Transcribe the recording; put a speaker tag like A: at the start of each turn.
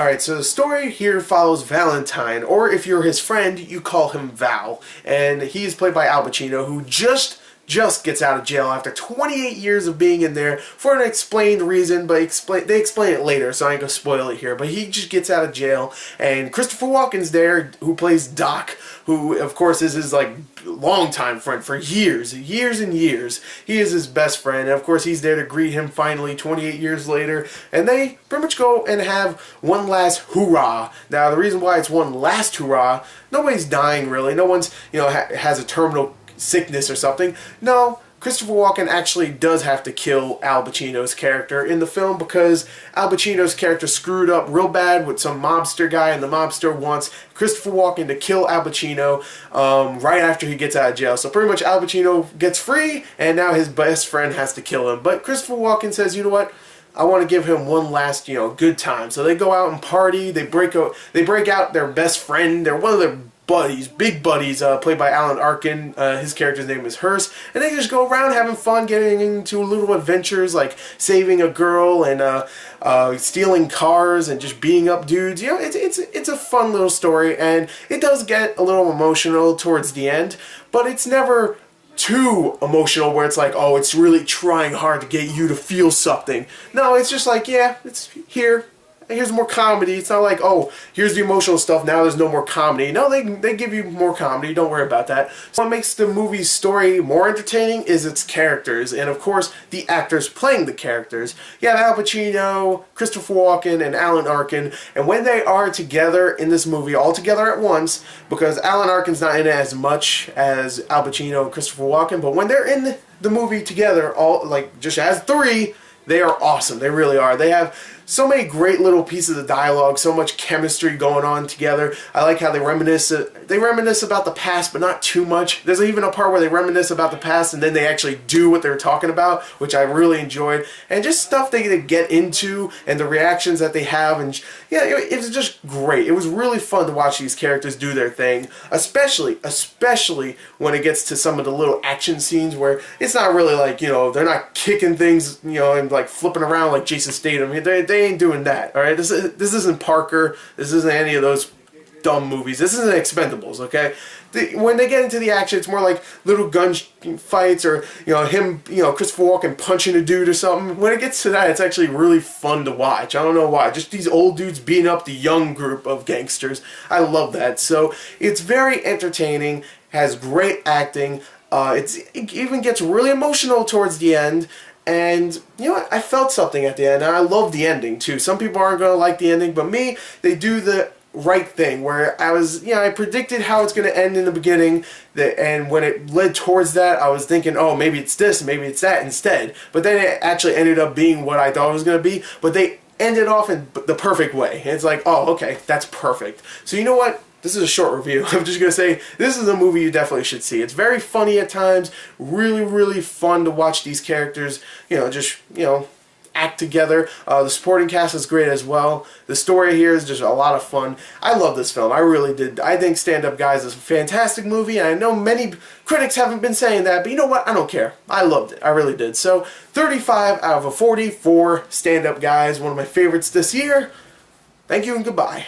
A: Alright, so the story here follows Valentine, or if you're his friend, you call him Val. And he's played by Al Pacino, who just gets out of jail after 28 years of being in there for an explained reason, but they explain it later, so I ain't gonna spoil it here. But he just gets out of jail, and Christopher Walken's there, who plays Doc, who of course is his longtime friend for years and years. He is his best friend, and of course he's there to greet him finally 28 years later, and they pretty much go and have one last hoorah. Now the reason why it's one last hoorah, nobody's dying really, no one's has a terminal sickness or something. No, Christopher Walken actually does have to kill Al Pacino's character in the film because Al Pacino's character screwed up real bad with some mobster guy, and the mobster wants Christopher Walken to kill Al Pacino right after he gets out of jail. So pretty much Al Pacino gets free, and now his best friend has to kill him. But Christopher Walken says, you know what? I want to give him one last, good time. So they go out and party. They break out their best friend. They're one of their big buddies, played by Alan Arkin. His character's name is Hearst, and they just go around having fun, getting into little adventures like saving a girl and stealing cars and just beating up dudes. It's a fun little story, and it does get a little emotional towards the end, but it's never too emotional where it's like, oh, it's really trying hard to get you to feel something. No, it's just like, yeah, it's here. Here's more comedy. It's not like, oh, here's the emotional stuff, now there's no more comedy. No, they give you more comedy, don't worry about that. So what makes the movie's story more entertaining is its characters, and of course, the actors playing the characters. You have Al Pacino, Christopher Walken, and Alan Arkin, and when they are together in this movie, all together at once, because Alan Arkin's not in it as much as Al Pacino and Christopher Walken, but when they're in the movie together, all just as three, they are awesome. They really are. They have so many great little pieces of dialogue, so much chemistry going on together. I like how they reminisce about the past, but not too much. There's even a part where they reminisce about the past and then they actually do what they're talking about, which I really enjoyed. And just stuff they get into and the reactions that they have, and yeah, it was just great. It was really fun to watch these characters do their thing, especially when it gets to some of the little action scenes where it's not really like, they're not kicking things, and flipping around like Jason Statham. They ain't doing that, alright? This isn't Parker. This isn't any of those dumb movies. This isn't Expendables, okay? When they get into the action, it's more like little gun fights, or Christopher Walken punching a dude or something. When it gets to that, it's actually really fun to watch. I don't know why. Just these old dudes beating up the young group of gangsters. I love that. So it's very entertaining, has great acting. It even gets really emotional towards the end. And, I felt something at the end, and I love the ending, too. Some people aren't going to like the ending, but me, they do the right thing, where I predicted how it's going to end in the beginning, and when it led towards that, I was thinking, oh, maybe it's this, maybe it's that instead. But then it actually ended up being what I thought it was going to be, but they ended off in the perfect way. And it's like, oh, okay, that's perfect. So you know what? This is a short review. I'm just going to say, this is a movie you definitely should see. It's very funny at times, really fun to watch these characters, act together. The supporting cast is great as well. The story here is just a lot of fun. I love this film. I really did. I think Stand Up Guys is a fantastic movie, and I know many critics haven't been saying that, but you know what? I don't care. I loved it. I really did. So, 35 out of 40 for Stand Up Guys, one of my favorites this year. Thank you and goodbye.